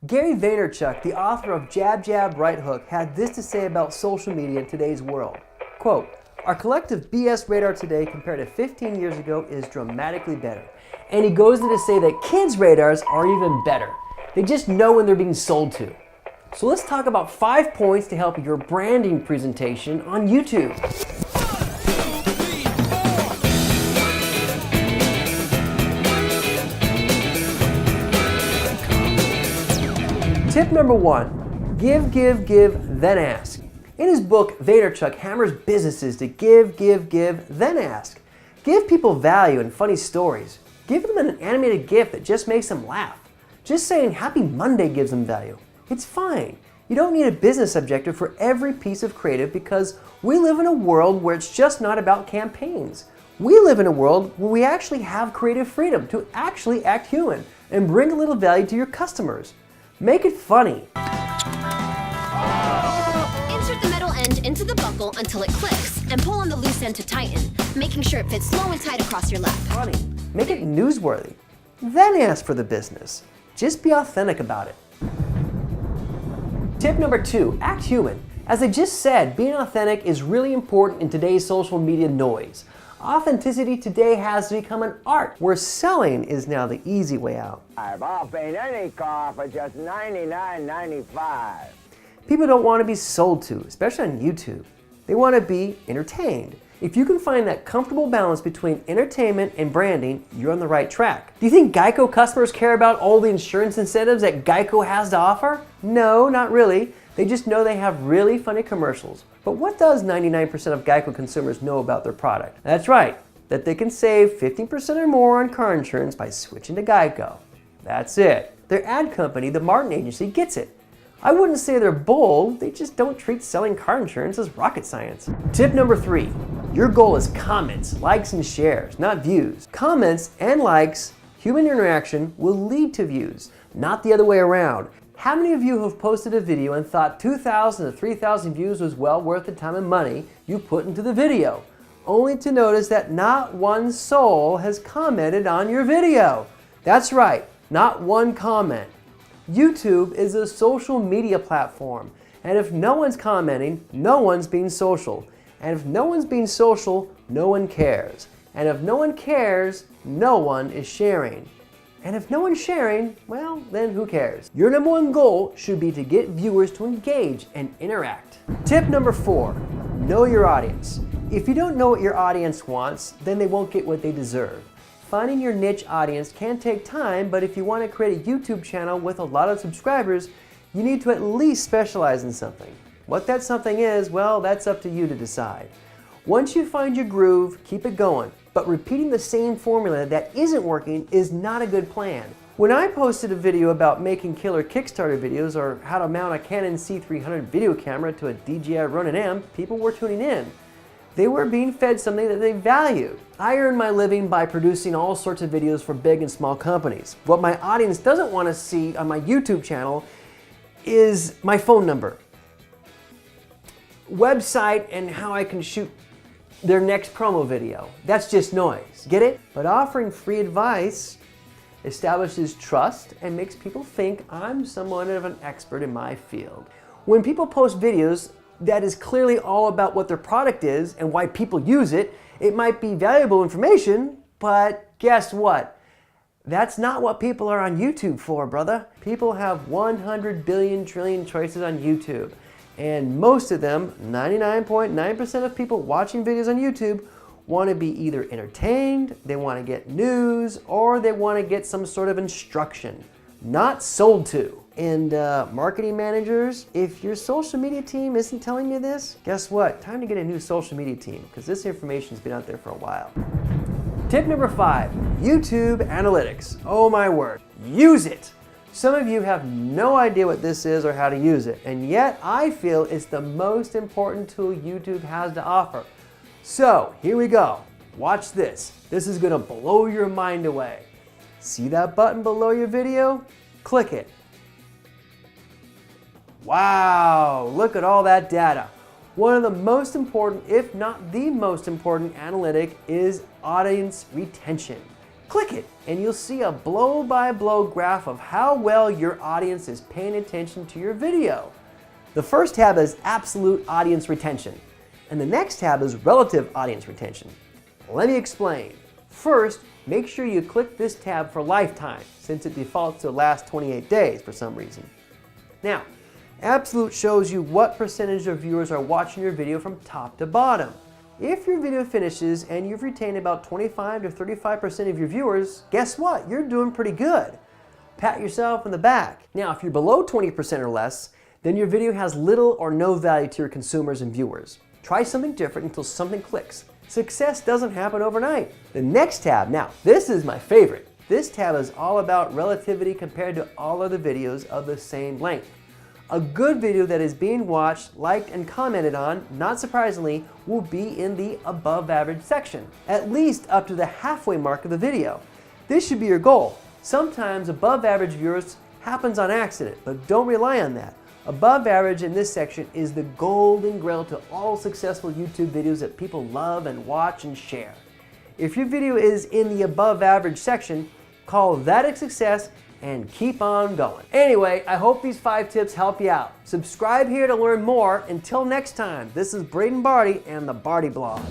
Gary Vaynerchuk, the author of Jab Jab Right Hook, had this to say about social media in today's world. Quote, "Our collective BS radar today compared to 15 years ago is dramatically better." And he goes on to say that kids' radars are even better. They just know when they're being sold to. So let's talk about 5 points to help your branding presentation on YouTube. Tip number 1, give, then ask. In his book, Vaynerchuk hammers businesses to give, then ask. Give people value and funny stories. Give them an animated GIF that just makes them laugh. Just saying Happy Monday gives them value. It's fine. You don't need a business objective for every piece of creative because we live in a world where it's just not about campaigns. We live in a world where we actually have creative freedom to actually act human and bring a little value to your customers. Make it funny. Insert the metal end into the buckle until it clicks and pull on the loose end to tighten, making sure it fits slow and tight across your lap. Funny. Make it newsworthy. Then ask for the business. Just be authentic about it. Tip number 2, act human. As I just said, being authentic is really important in today's social media noise. Authenticity today has become an art where selling is now the easy way out. I'll paint any car for just $99.95. People don't want to be sold to, especially on YouTube. They want to be entertained. If you can find that comfortable balance between entertainment and branding, you're on the right track. Do you think Geico customers care about all the insurance incentives that Geico has to offer? No, not really. They just know they have really funny commercials. But what does 99% of Geico consumers know about their product? That's right, that they can save 15% or more on car insurance by switching to Geico. That's it. Their ad company, the Martin Agency, gets it. I wouldn't say they're bold, they just don't treat selling car insurance as rocket science. Tip number 3, your goal is comments, likes, and shares, not views. Comments and likes, human interaction will lead to views, not the other way around. How many of you have posted a video and thought 2,000 to 3,000 views was well worth the time and money you put into the video, only to notice that not one soul has commented on your video? That's right, not one comment. YouTube is a social media platform, and if no one's commenting, no one's being social. And if no one's being social, no one cares. And if no one cares, no one is sharing. And if no one's sharing, well, then who cares? Your number 1 goal should be to get viewers to engage and interact. Tip number 4, know your audience. If you don't know what your audience wants, then they won't get what they deserve. Finding your niche audience can take time, but if you want to create a YouTube channel with a lot of subscribers, you need to at least specialize in something. What that something is, well, that's up to you to decide. Once you find your groove, keep it going. But repeating the same formula that isn't working is not a good plan. When I posted a video about making killer Kickstarter videos or how to mount a Canon C300 video camera to a DJI Ronin M, people were tuning in. They were being fed something that they valued. I earn my living by producing all sorts of videos for big and small companies. What my audience doesn't want to see on my YouTube channel is my phone number, website, and how I can shoot their next promo video. That's just noise, get it? But offering free advice establishes trust and makes people think I'm somewhat of an expert in my field. When people post videos that is clearly all about what their product is and why people use it, it might be valuable information, but guess what? That's not what people are on YouTube for, brother. People have 100 billion trillion choices on YouTube. And most of them, 99.9% of people watching videos on YouTube, want to be either entertained, they want to get news, or they want to get some sort of instruction, not sold to. And marketing managers, if your social media team isn't telling you this, guess what? Time to get a new social media team, because this information's been out there for a while. Tip number 5, YouTube Analytics. Oh my word, use it. Some of you have no idea what this is or how to use it, and yet I feel it's the most important tool YouTube has to offer. So here we go. Watch this. This is gonna blow your mind away. See that button below your video? Click it. Wow, look at all that data. One of the most important, if not the most important analytic is audience retention. Click it and you'll see a blow-by-blow graph of how well your audience is paying attention to your video. The first tab is absolute audience retention, and the next tab is relative audience retention. Let me explain. First, make sure you click this tab for lifetime, since it defaults to last 28 days for some reason. Now, absolute shows you what percentage of viewers are watching your video from top to bottom. If your video finishes and you've retained about 25 to 35% of your viewers, guess what? You're doing pretty good. Pat yourself in the back. Now, if you're below 20% or less, then your video has little or no value to your consumers and viewers. Try something different until something clicks. Success doesn't happen overnight. The next tab, now this is my favorite. This tab is all about relativity compared to all other videos of the same length. A good video that is being watched, liked, and commented on, not surprisingly, will be in the above average section, at least up to the halfway mark of the video. This should be your goal. Sometimes above average viewers happens on accident, but don't rely on that. Above average in this section is the golden grail to all successful YouTube videos that people love and watch and share. If your video is in the above average section, call that a success and keep on going. Anyway, I hope these 5 tips help you out. Subscribe here to learn more. Until next time, this is Braden Barty and the Barty Blog.